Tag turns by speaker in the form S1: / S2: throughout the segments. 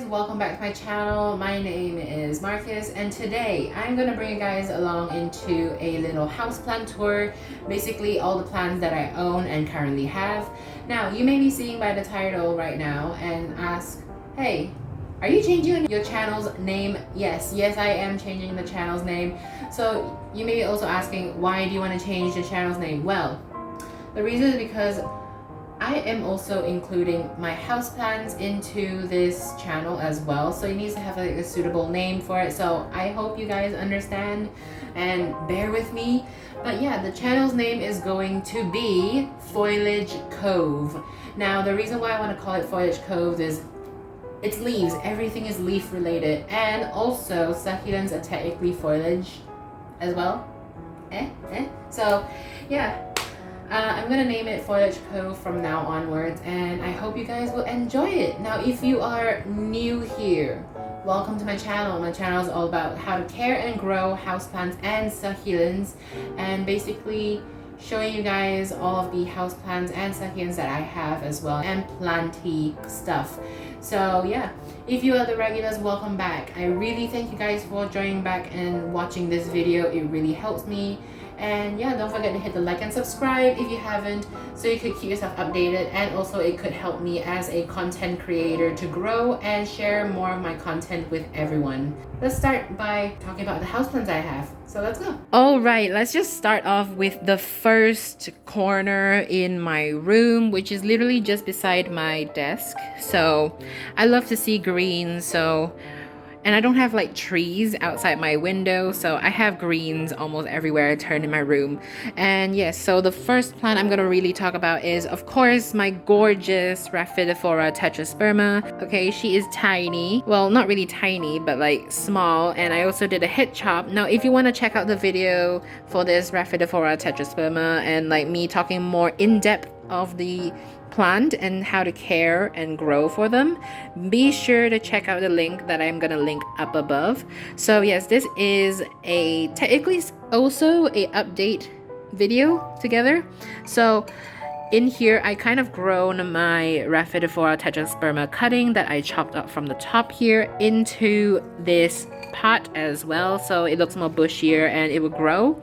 S1: welcome back to my channel. My name is Marcus and today I'm gonna bring you guys along into a little houseplant tour. Basically all the plants that I own and currently have. Now you may be seeing by the title right now and ask, hey, are you changing your channel's name? Yes, I am changing the channel's name. So you may be also asking, why do you want to change the channel's name? Well, the reason is because I am also including my houseplants into this channel as well, so it needs to have a suitable name for it. So I hope you guys understand and bear with me. But yeah, the channel's name is going to be Foliage Cove. Now the reason why I want to call it Foliage Cove is it's leaves, everything is leaf related, and also succulents are technically foliage as well. So yeah, I'm gonna name it Foliage Cove from now onwards, and I hope you guys will enjoy it. Now if you are new here, welcome to my channel. My channel is all about how to care and grow houseplants and succulents, and basically showing you guys all of the houseplants and succulents that I have as well, and planty stuff. So yeah, if you are the regulars, welcome back. I really thank you guys for joining back and watching this video. It really helps me. And yeah, don't forget to hit the like and subscribe if you haven't, so you could keep yourself updated, and also it could help me as a content creator to grow and share more of my content with everyone. Let's start by talking about the houseplants I have. So let's go. All right, let's just start off with the first corner in my room, which is literally just beside my desk. So I love to see green, and I don't have like trees outside my window, so I have greens almost everywhere I turn in my room. And yes, so the first plant I'm gonna really talk about is, of course, my gorgeous Raphaelphora Tetrasperma. Okay, she is tiny. Well, not really tiny, but like small. And I also did a head chop. Now, if you want to check out the video for this Raphaelphora Tetrasperma and like me talking more in depth of the plant and how to care and grow for them, be sure to check out the link that I'm gonna link up above. So yes, this is a technically also a update video together. So in here I kind of grown my Raphaelphora Tetrasperma cutting that I chopped up from the top here into this pot as well, so it looks more bushier and it will grow.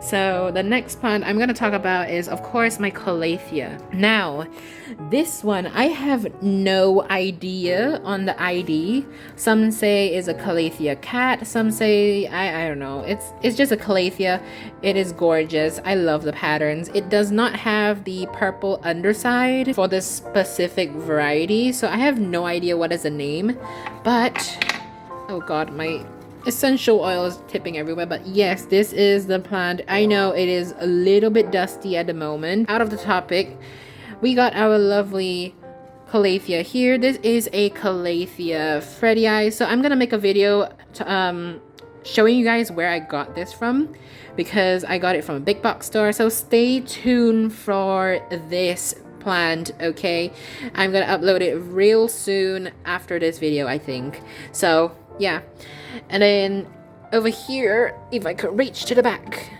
S1: So the next plant I'm going to talk about is, of course, my Calathea. Now, this one, I have no idea on the ID. Some say is a Calathea cat. Some say, I don't know. It's just a Calathea. It is gorgeous. I love the patterns. It does not have the purple underside for this specific variety. So I have no idea what is the name. But, oh God, my essential oil is tipping everywhere. But yes, this is the plant. I know it is a little bit dusty at the moment. Out of the topic, we got our lovely Calathea here. This is a Calathea Freddii. So I'm gonna make a video to, showing you guys where I got this from, because I got it from a big box store. So stay tuned for this plant. Okay, I'm gonna upload it real soon after this video, I think. So yeah, and then over here, if I could reach to the back,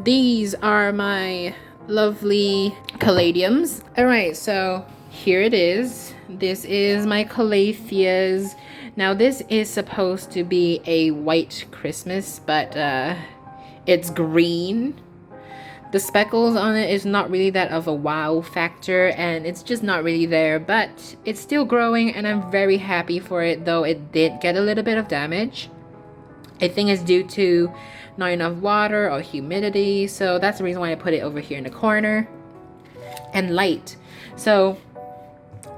S1: these are my lovely Caladiums. All right, so here it is. This is my Calatheas. Now this is supposed to be a white Christmas, but it's green. The speckles on it is not really that of a wow factor, and it's just not really there, but it's still growing and I'm very happy for it, though it did get a little bit of damage. I think it's due to not enough water or humidity, so that's the reason why I put it over here in the corner. And light. So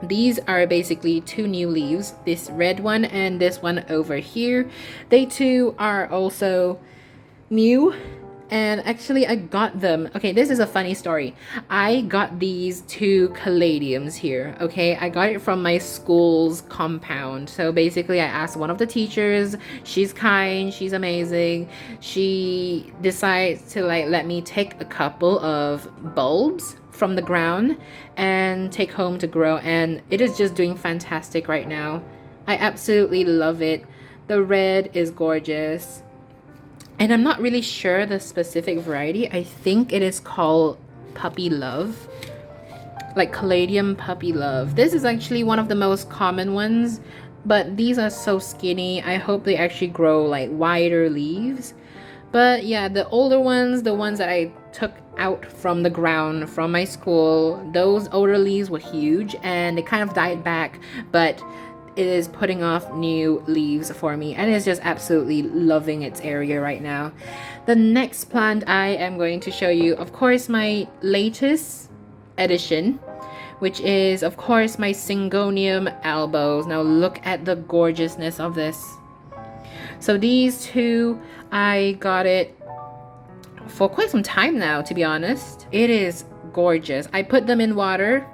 S1: these are basically two new leaves, this red one and this one over here. They too are also new. And actually I got them. Okay, this is a funny story. I got these two Caladiums here. Okay, I got it from my school's compound. So basically I asked one of the teachers. She's kind, she's amazing. She decides to like let me take a couple of bulbs from the ground and take home to grow, and it is just doing fantastic right now. I absolutely love it. The red is gorgeous. And I'm not really sure the specific variety. I think it is called Puppy Love. Like Caladium Puppy Love. This is actually one of the most common ones but these are so skinny. I hope they actually grow like wider leaves. But yeah, the older ones, the ones that I took out from the ground from my school, those older leaves were huge and they kind of died back, but it is putting off new leaves for me and it's just absolutely loving its area right now. The next plant I am going to show you, of course, my latest edition, which is of course my Syngonium Elbows. Now look at the gorgeousness of this. So these two, I got it for quite some time now, to be honest. It is gorgeous. I put them in water.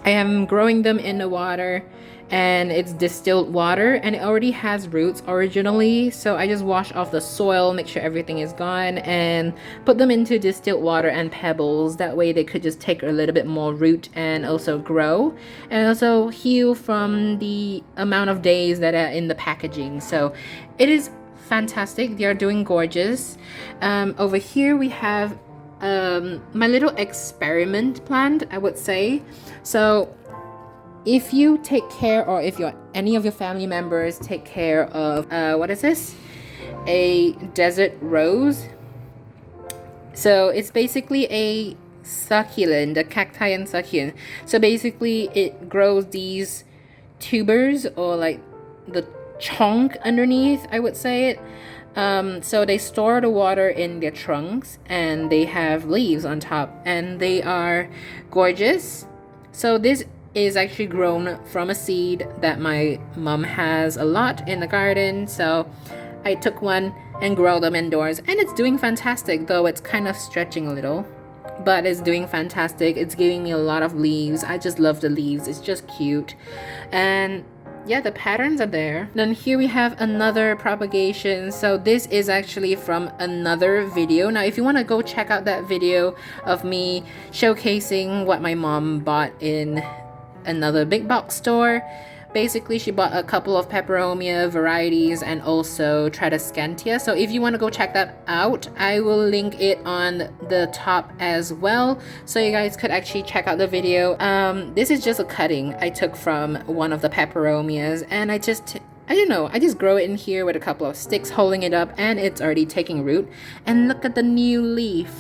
S1: I am growing them in the water and it's distilled water and it already has roots originally, so I just wash off the soil, make sure everything is gone, and put them into distilled water and pebbles. That way they could just take a little bit more root and also grow and also heal from the amount of days that are in the packaging. So it is fantastic. They are doing gorgeous. Over here we have my little experiment plant, I would say. So if you take care, or if any of your family members take care of what is this, a desert rose. So it's basically a succulent, a cactian succulent. So basically it grows these tubers, or like the chunk underneath, I would say it. So they store the water in their trunks and they have leaves on top and they are gorgeous. So this is actually grown from a seed that my mom has a lot in the garden. So I took one and grow them indoors and it's doing fantastic, though it's kind of stretching a little, but it's doing fantastic. It's giving me a lot of leaves. I just love the leaves. It's just cute. And yeah, the patterns are there. Then here we have another propagation. So this is actually from another video. Now if you want to go check out that video of me showcasing what my mom bought in another big box store, basically she bought a couple of peperomia varieties and also Tradescantia. So if you want to go check that out, I will link it on the top as well, so you guys could actually check out the video. This is just a cutting I took from one of the peperomias and I don't know, I just grow it in here with a couple of sticks holding it up and it's already taking root. And look at the new leaf.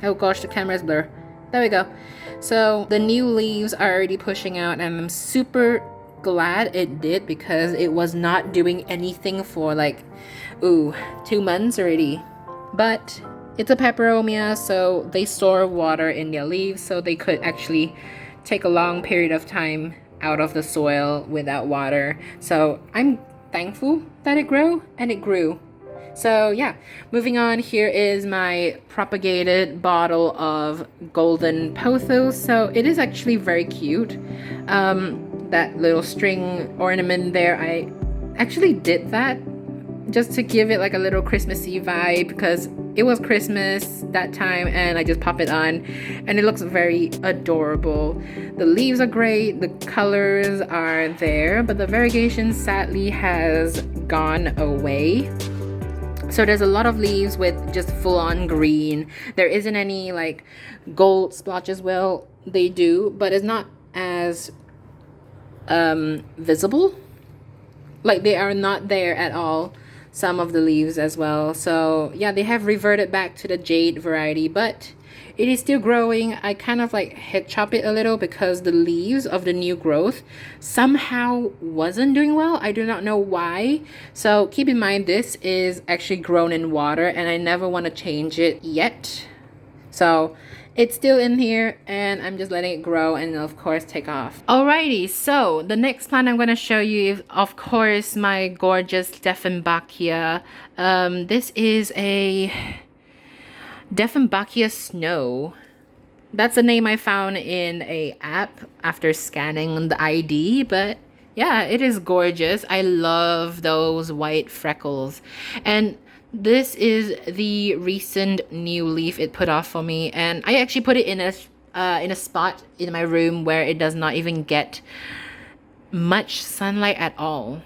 S1: Oh gosh, the camera's blur. There we go. So the new leaves are already pushing out and I'm super glad it did, because it was not doing anything for like 2 months already. But it's a peperomia, so they store water in their leaves, so they could actually take a long period of time out of the soil without water. So I'm thankful that it grew, and it grew. So yeah, moving on, here is my propagated bottle of golden pothos. So it is actually very cute. That little string ornament there, I actually did that just to give it like a little Christmassy vibe, because it was Christmas that time and I just pop it on and it looks very adorable. The leaves are great, the colors are there, but the variegation sadly has gone away. So there's a lot of leaves with just full-on green. There isn't any like gold splotches. Well, they do, but it's not as visible. Like they are not there at all. Some of the leaves as well. So yeah, they have reverted back to the jade variety, but it is still growing. I kind of like head chop it a little because the leaves of the new growth somehow wasn't doing well. I do not know why. So keep in mind, this is actually grown in water and I never want to change it yet. So it's still in here and I'm just letting it grow and of course take off. Alrighty, so the next plant I'm going to show you is of course my gorgeous Deafenbachia. This is a Deafenbachia Snow. That's a name I found in a app after scanning the ID, but yeah, it is gorgeous. I love those white freckles. And this is the recent new leaf it put off for me, and I actually put it in a spot in my room where it does not even get much sunlight at all.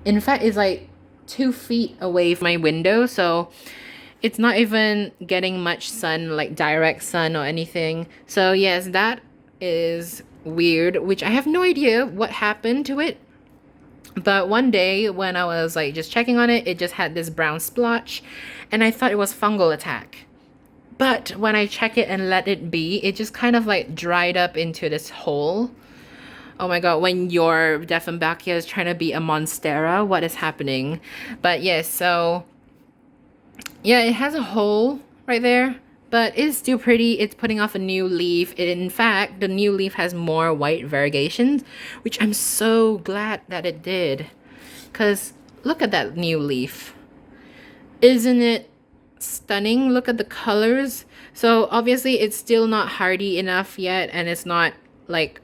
S1: In fact, it's like 2 feet away from my window, so it's not even getting much sun, like direct sun or anything. So yes, that is weird, which I have no idea what happened to it. But one day when I was like just checking on it, it just had this brown splotch and I thought it was fungal attack. But when I check it and let it be, it just kind of like dried up into this hole. Oh my god, when your Deafenbachia is trying to be a Monstera, what is happening? But yes, so yeah, it has a hole right there, but it's still pretty. It's putting off a new leaf. In fact, the new leaf has more white variegations, which I'm so glad that it did. Because look at that new leaf. Isn't it stunning? Look at the colors. So obviously it's still not hardy enough yet, and it's not like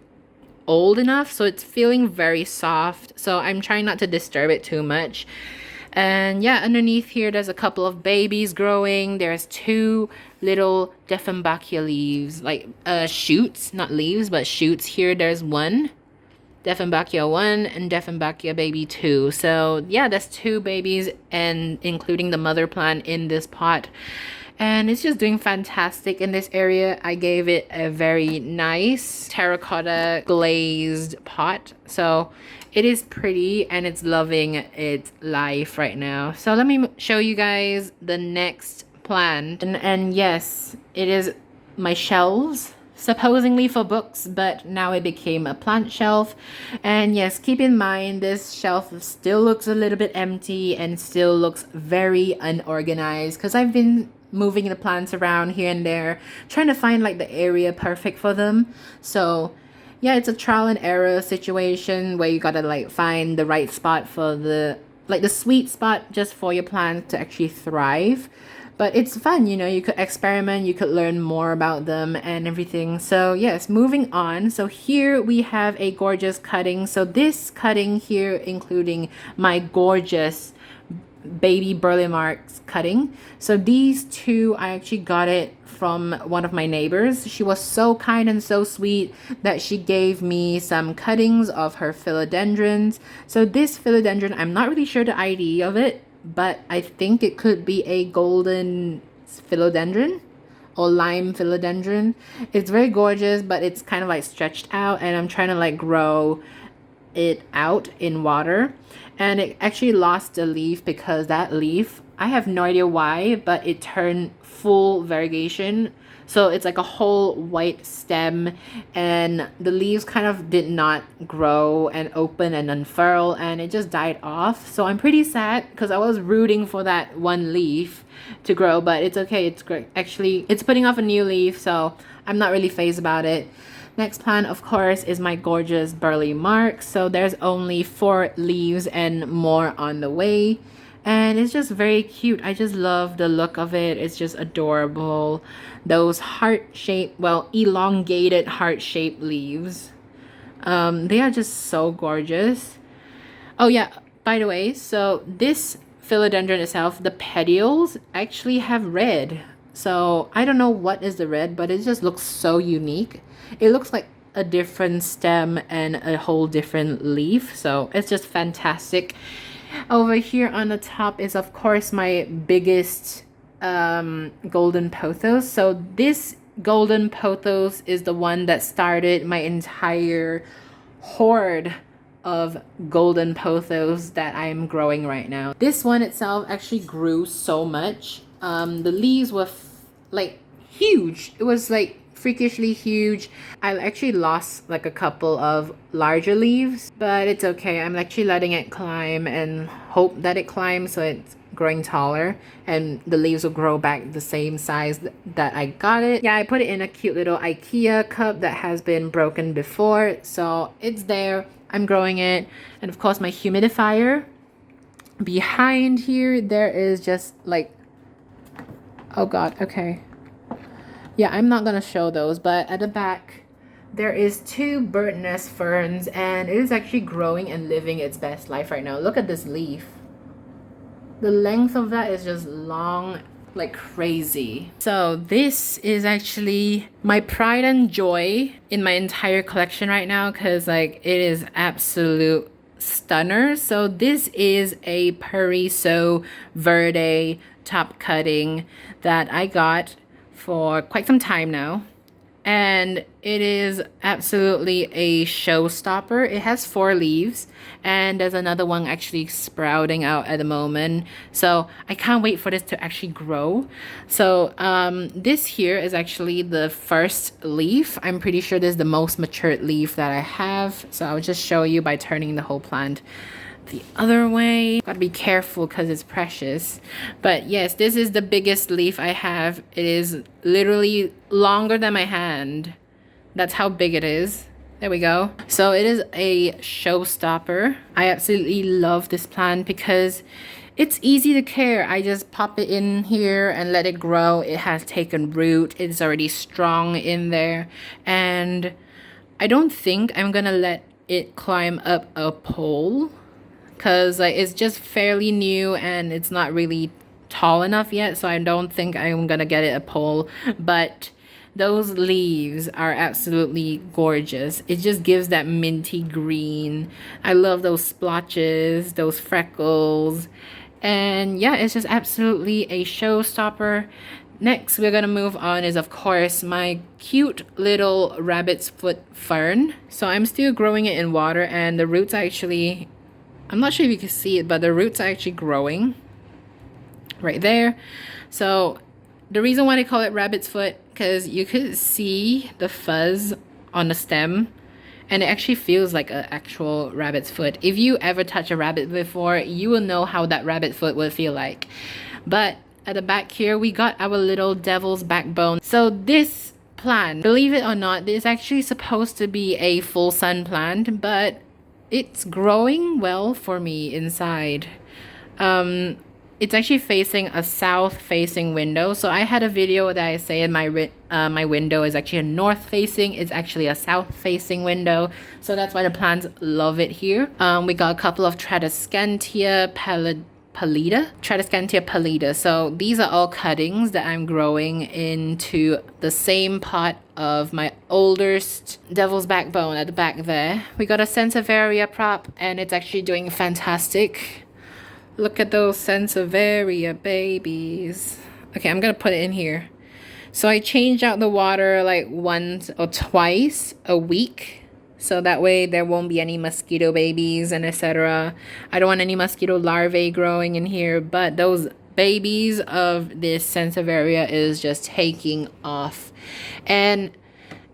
S1: old enough, so it's feeling very soft. So I'm trying not to disturb it too much. And yeah, underneath here there's a couple of babies growing. There's 2 little Deafenbachia leaves, like shoots, not leaves but shoots. Here there's 1 Deafenbachia 1 and Deafenbachia baby 2. So yeah, that's 2 babies, and including the mother plant in this pot. And it's just doing fantastic in this area. I gave it a very nice terracotta glazed pot. So it is pretty and it's loving its life right now. So let me show you guys the next plant. And yes, it is my shelves, supposedly for books, but now it became a plant shelf. And yes, keep in mind this shelf still looks a little bit empty and still looks very unorganized because I've been moving the plants around here and there, trying to find like the area perfect for them. So yeah, it's a trial and error situation where you gotta like find the right spot for the sweet spot just for your plants to actually thrive. But it's fun, you know, you could experiment, you could learn more about them and everything. So yes, moving on. So here we have a gorgeous cutting. So this cutting here, including my gorgeous baby burley marks cutting. So these 2, I actually got it from one of my neighbors. She was so kind and so sweet that she gave me some cuttings of her philodendrons. So this philodendron, I'm not really sure the ID of it, but I think it could be a golden philodendron or lime philodendron. It's very gorgeous, but it's kind of like stretched out, and I'm trying to like grow it out in water. And it actually lost a leaf because that leaf, I have no idea why, but it turned full variegation. So it's like a whole white stem, and the leaves kind of did not grow and open and unfurl, and it just died off. So I'm pretty sad because I was rooting for that one leaf to grow, but it's okay. It's great. Actually, it's putting off a new leaf, so I'm not really phased about it. Next plant, of course, is my gorgeous burley mark. So there's only 4 leaves and more on the way. And it's just very cute. I just love the look of it. It's just adorable. Those heart-shaped, well, elongated heart-shaped leaves. They are just so gorgeous. Oh yeah, by the way, so this philodendron itself, the petioles actually have red. So I don't know what is the red, but it just looks so unique. It looks like a different stem and a whole different leaf. So it's just fantastic. Over here on the top is, of course, my biggest golden pothos. So this golden pothos is the one that started my entire horde of golden pothos that I'm growing right now. This one itself actually grew so much. The leaves were like huge. It was like freakishly huge. I actually lost like a couple of larger leaves, but it's okay. I'm actually letting it climb and hope that it climbs so it's growing taller and the leaves will grow back the same size that I got it. Yeah, I put it in a cute little IKEA cup that has been broken before, so it's there. I'm growing it. And of course my humidifier. Behind here there is just like, oh god, okay. Yeah, I'm not gonna show those, but at the back there is 2 bird nest ferns, and it is actually growing and living its best life right now. Look at this leaf. The length of that is just long like crazy. So this is actually my pride and joy in my entire collection right now, because like it is absolute stunner. So this is a Paraiso Verde top cutting that I got for quite some time now. and it is absolutely a showstopper. It has 4 leaves, and there's another one actually sprouting out at the moment. So I can't wait for this to actually grow. So this here is actually the first leaf. I'm pretty sure this is the most matured leaf that I have. So I'll just show you by turning the whole plant the other way. Gotta be careful because it's precious. But yes, this is the biggest leaf I have. It is literally longer than my hand. That's how big it is. There we go. So it is a showstopper. I absolutely love this plant because it's easy to care. I just pop it in here and let it grow. It has taken root. It's already strong in there. And I don't think I'm gonna let it climb up a pole, because like it's just fairly new and it's not really tall enough yet, so I don't think I'm gonna get it a pole. But those leaves are absolutely gorgeous. It just gives that minty green. I love those splotches, those freckles, and yeah, it's just absolutely a showstopper. Next we're gonna move on is, of course, my cute little rabbit's foot fern. So I'm still growing it in water, and the roots actually, I'm not sure if you can see it, but the roots are actually growing right there. So the reason why they call it rabbit's foot, because you could see the fuzz on the stem, and it actually feels like an actual rabbit's foot. If you ever touch a rabbit before, you will know how that rabbit foot would feel like. But at the back here, we got our little devil's backbone. So this plant, believe it or not, is actually supposed to be a full sun plant, but it's growing well for me inside. It's actually facing a south-facing window. So I had a video that I say my window is actually a north-facing. It's actually a south-facing window. So that's why the plants love it here. We got a couple of Tradescantia pallida. So these are all cuttings that I'm growing into the same pot of my oldest devil's backbone at the back there. We got a Sansevieria prop, and it's actually doing fantastic. Look at those Sansevieria babies. Okay, I'm gonna put it in here. So I change out the water like once or twice a week, so that way there won't be any mosquito babies and etc. I don't want any mosquito larvae growing in here, but those babies of this Sansevieria is just taking off. And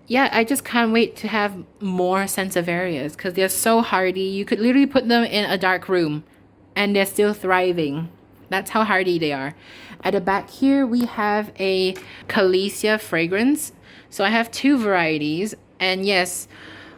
S1: yeah, I just can't wait to have more Sansevierias because they're so hardy. You could literally put them in a dark room and they're still thriving. That's how hardy they are. At the back here, we have a Calicia Fragrance. So I have 2 varieties, and yes,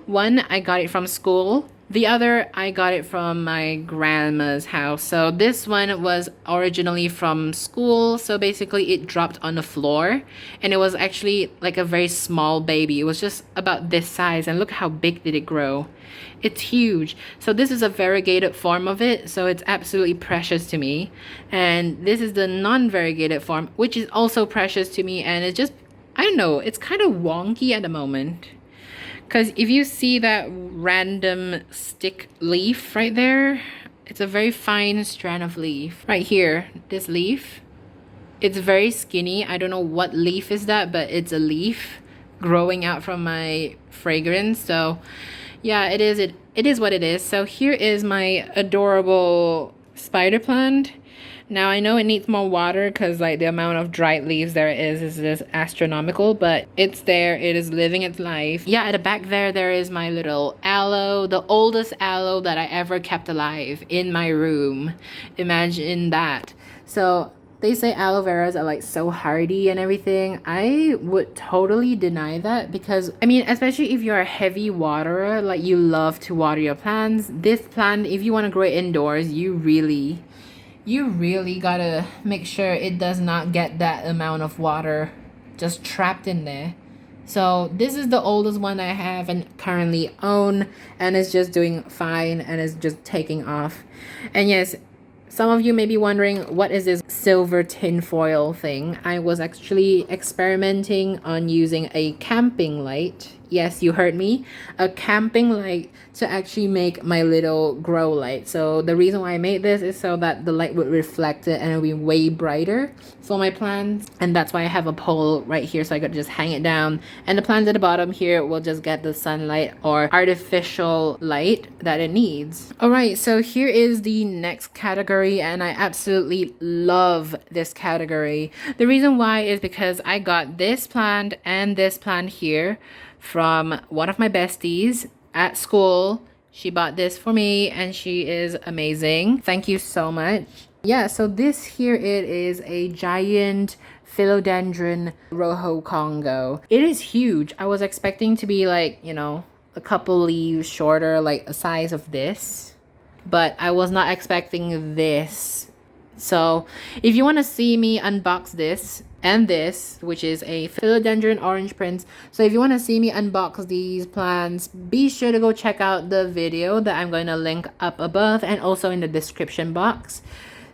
S1: one I got it from school. The other I got it from my grandma's house. So this one was originally from school. So basically it dropped on the floor, and it was actually like a very small baby. It was just about this size, and look how big did it grow. It's huge. So this is a variegated form of it, so it's absolutely precious to me. And this is the non-variegated form, which is also precious to me. And it's just, I don't know, it's kind of wonky at the moment. Because if you see that random stick leaf right there, it's a very fine strand of leaf. Right here, this leaf, it's very skinny. I don't know what leaf is that, but it's a leaf growing out from my fragrance. So yeah, it is what it is. So here is my adorable spider plant. Now I know it needs more water because like the amount of dried leaves there is just astronomical, but it's there. It is living its life. Yeah, at the back there is my little aloe, the oldest aloe that I ever kept alive in my room. Imagine that. So they say aloe veras are like so hardy and everything. I would totally deny that because, I mean, especially if you're a heavy waterer, like you love to water your plants. This plant, if you want to grow it indoors, you really gotta make sure it does not get that amount of water just trapped in there. So this is the oldest one I have and currently own, and it's just doing fine and it's just taking off. And yes, some of you may be wondering, what is this silver tinfoil thing? I was actually experimenting on using a camping light Yes, you heard me. A camping light to actually make my little grow light. So the reason why I made this is so that the light would reflect it and it'll be way brighter for my plants. And that's why I have a pole right here so I could just hang it down. And the plants at the bottom here will just get the sunlight or artificial light that it needs. All right, so here is the next category, and I absolutely love this category. The reason why is because I got this plant and this plant here from one of my besties at school. She bought this for me and she is amazing. Thank you so much. Yeah, so this here, it is a giant Philodendron Rojo Congo. It is huge. I was expecting to be like, you know, a couple leaves shorter, like a size of this, but I was not expecting this. So if you want to see me unbox this and this, which is a Philodendron Orange Prince, so if you want to see me unbox these plants, be sure to go check out the video that I'm going to link up above and also in the description box.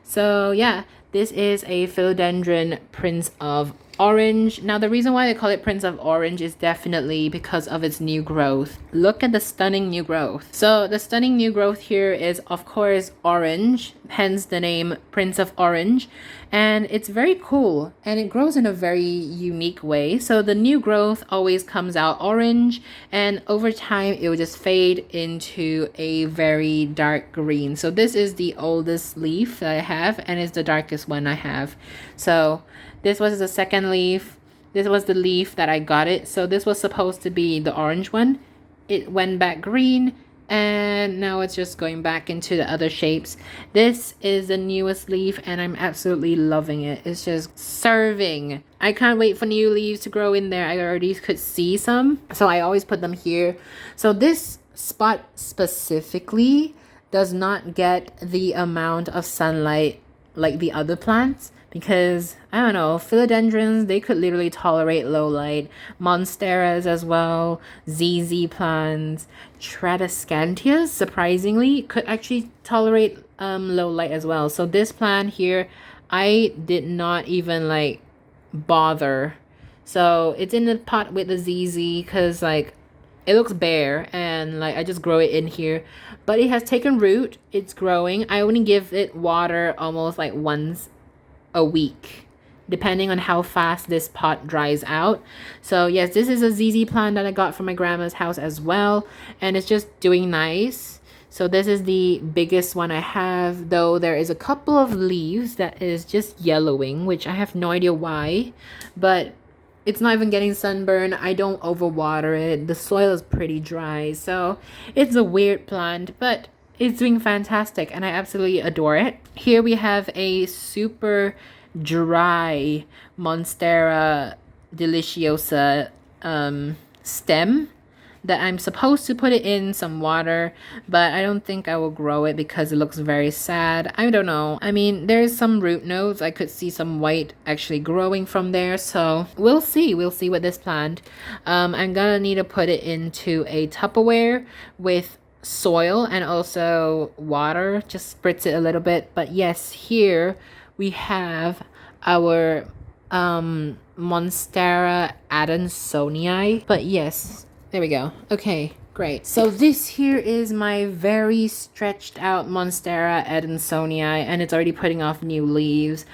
S1: So yeah, this is a Philodendron Prince of Orange. Now the reason why they call it Prince of Orange is definitely because of its new growth. Look at the stunning new growth. So the stunning new growth here is of course orange, hence the name Prince of Orange, and it's very cool and it grows in a very unique way. So the new growth always comes out orange, and over time it will just fade into a very dark green. So this is the oldest leaf that I have and it's the darkest one I have. So this was the second leaf. This was the leaf that I got it. So this was supposed to be the orange one. It went back green and now it's just going back into the other shapes. This is the newest leaf and I'm absolutely loving it. It's just serving. I can't wait for new leaves to grow in there. I already could see some, so I always put them here. So this spot specifically does not get the amount of sunlight like the other plants, because I don't know, philodendrons, they could literally tolerate low light. Monsteras as well, ZZ plants, Tradescantias surprisingly could actually tolerate low light as well. So this plant here, I did not even like bother. So it's in the pot with the ZZ because like it looks bare and like I just grow it in here, but it has taken root. It's growing. I only give it water almost like once a week, depending on how fast this pot dries out. So yes, this is a ZZ plant that I got from my grandma's house as well, and it's just doing nice. So this is the biggest one I have, though there is a couple of leaves that is just yellowing, which I have no idea why, but it's not even getting sunburn. I don't overwater it. The soil is pretty dry, so it's a weird plant, but it's doing fantastic and I absolutely adore it. Here we have a super dry Monstera Deliciosa stem that I'm supposed to put it in some water, but I don't think I will grow it because it looks very sad. I don't know. I mean, there's some root nodes. I could see some white actually growing from there, so we'll see. We'll see with this plant. I'm gonna need to put it into a Tupperware with soil and also water, just spritz it a little bit. But yes, here we have our Monstera Edinsoni. But yes, there we go. Okay, great. So this here is my very stretched out Monstera Edinsoni, and it's already putting off new leaves.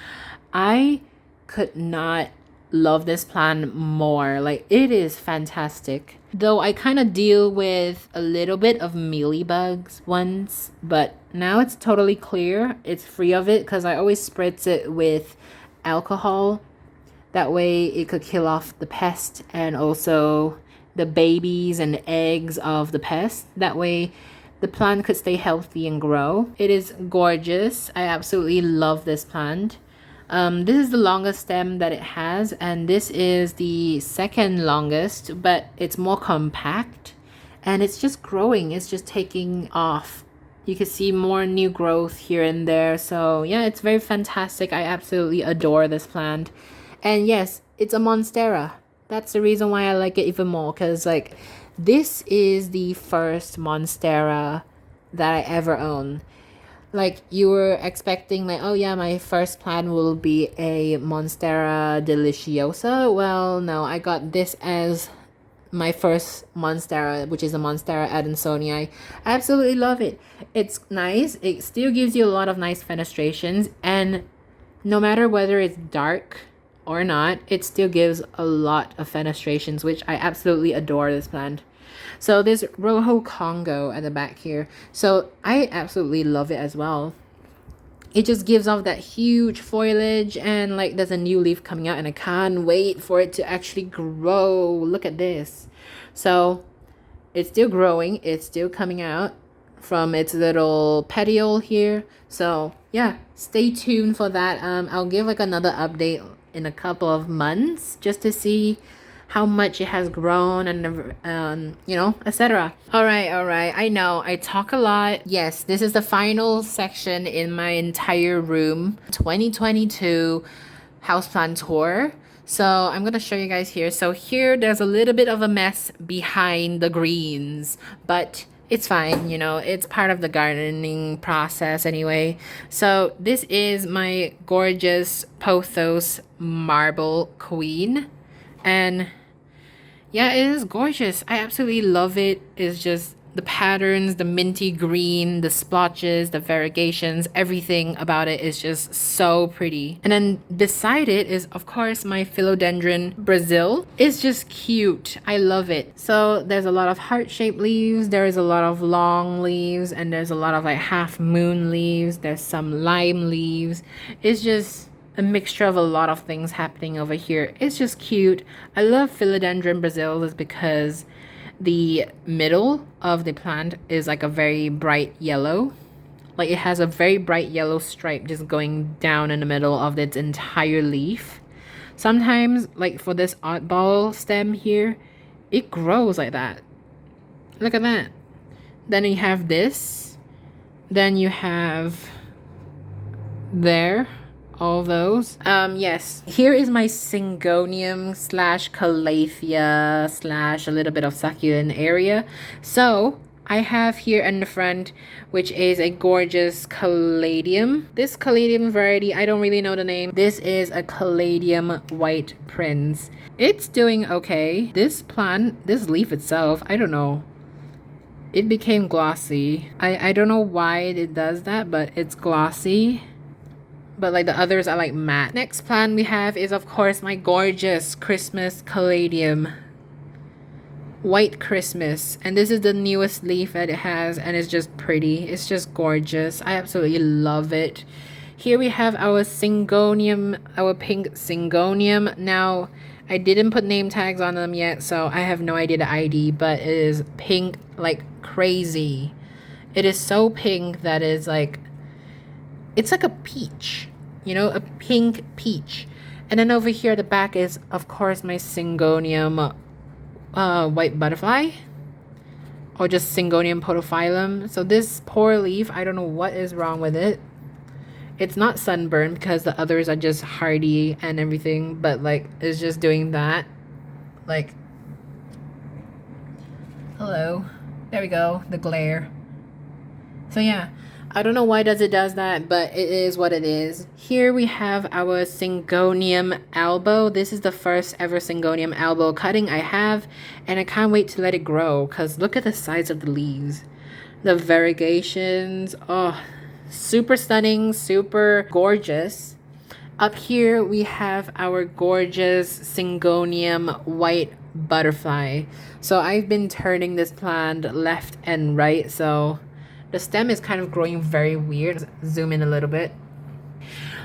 S1: I could not love this plant more. Like, it is fantastic. Though I kind of deal with a little bit of mealybugs once, but now it's totally clear. It's free of it because I always spritz it with alcohol. That way it could kill off the pest and also the babies and eggs of the pest. That way the plant could stay healthy and grow. It is gorgeous. I absolutely love this plant. This is the longest stem that it has, and this is the second longest, but it's more compact and it's just growing. It's just taking off. You can see more new growth here and there. So yeah, it's very fantastic. I absolutely adore this plant. And yes, it's a Monstera. That's the reason why I like it even more, because like this is the first Monstera that I ever own. Like, you were expecting like, oh yeah, my first plant will be a Monstera Deliciosa. Well, no, I got this as my first Monstera, which is a Monstera Edinsoni. I absolutely love it. It's nice. It still gives you a lot of nice fenestrations, and no matter whether it's dark or not, it still gives a lot of fenestrations, which I absolutely adore this plant. So there's Rojo Congo at the back here. So I absolutely love it as well. It just gives off that huge foliage, and like there's a new leaf coming out, and I can't wait for it to actually grow. Look at this. So it's still growing. It's still coming out from its little petiole here. So yeah, stay tuned for that. I'll give like another update in a couple of months just to see how much it has grown and you know, etc. All right, I know I talk a lot. Yes, this is the final section in my entire room 2022 houseplant tour. So I'm gonna show you guys here. So here there's a little bit of a mess behind the greens, but it's fine, you know, it's part of the gardening process anyway. So this is my gorgeous Pothos marble queen, and yeah, it is gorgeous. I absolutely love it. It's just the patterns, the minty green, the splotches, the variegations, everything about it is just so pretty. And then beside it is, of course, my Philodendron Brazil. It's just cute. I love it. So there's a lot of heart-shaped leaves. There's a lot of long leaves, and there's a lot of like half moon leaves. There's some lime leaves. It's just a mixture of a lot of things happening over here. It's just cute. I love Philodendron Brazil is because the middle of the plant is like a very bright yellow. Like it has a very bright yellow stripe just going down in the middle of its entire leaf. Sometimes, like for this oddball stem here, it grows like that. Look at that. Then you have this. Then you have there. All those. Yes, here is my Syngonium slash Calathea slash a little bit of succulent area. So I have here in the front, which is a gorgeous Caladium. This Caladium variety, I don't really know the name. This is a Caladium White Prince. It's doing okay. This plant, this leaf itself, I don't know. It became glossy. I don't know why it does that, but it's glossy. But like the others are like matte. Next plant we have is of course my gorgeous Christmas Caladium. White Christmas. And this is the newest leaf that it has, and it's just pretty. It's just gorgeous. I absolutely love it. Here we have our Syngonium, our pink Syngonium. Now, I didn't put name tags on them yet, so I have no idea the ID, but it is pink like crazy. It is so pink that it's like, it's like a peach, you know, a pink peach. And then over here at the back is, of course, my Syngonium white butterfly, or just Syngonium Prophylum. So this poor leaf, I don't know what is wrong with it. It's not sunburned because the others are just hardy and everything, but like it's just doing that. Like, hello, there we go, the glare. So yeah, I don't know why does that, but it is what it is. Here we have our Syngonium Elbow. This is the first ever Syngonium Elbow cutting I have, and I can't wait to let it grow because look at the size of the leaves. The variegations, oh, super stunning, super gorgeous. Up here we have our gorgeous Syngonium White Butterfly. So I've been turning this plant left and right, so the stem is kind of growing very weird. Zoom in a little bit.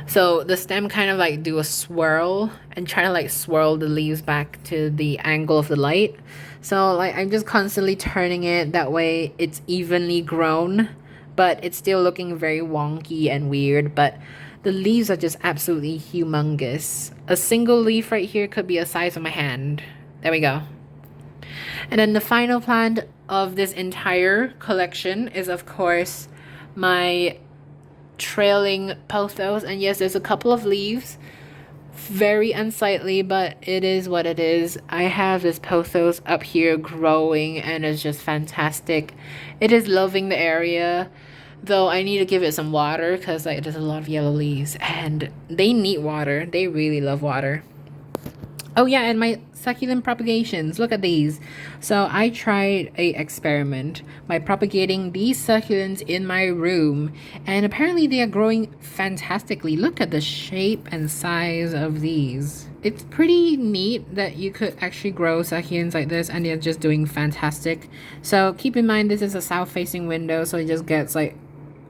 S1: So the stem kind of like do a swirl and try to like swirl the leaves back to the angle of the light. So like I'm just constantly turning it that way it's evenly grown, but it's still looking very wonky and weird. But the leaves are just absolutely humongous. A single leaf right here could be the size of my hand. There we go. And then the final plant of this entire collection is of course my trailing pothos. And yes, there's a couple of leaves, very unsightly, but it is what it is. I have this pothos up here growing and it's just fantastic. It is loving the area, though I need to give it some water because like there's a lot of yellow leaves and they need water. They really love water. Oh yeah, and my succulent propagations. Look at these. So I tried a experiment by propagating these succulents in my room, and apparently they are growing fantastically. Look at the shape and size of these. It's pretty neat that you could actually grow succulents like this and they're just doing fantastic. So keep in mind this is a south facing window, so it just gets like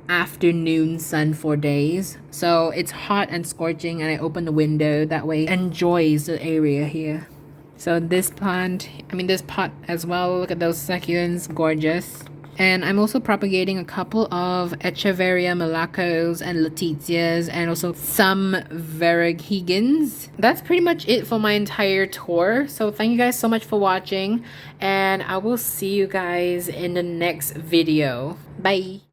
S1: afternoon sun for days, so it's hot and scorching, and I open the window that way enjoys the area here. So this plant, this pot as well, look at those succulents, gorgeous. And I'm also propagating a couple of Echeveria malacos and Letitias, and also some Verigigans. That's pretty much it for my entire tour. So thank you guys so much for watching, and I will see you guys in the next video. Bye.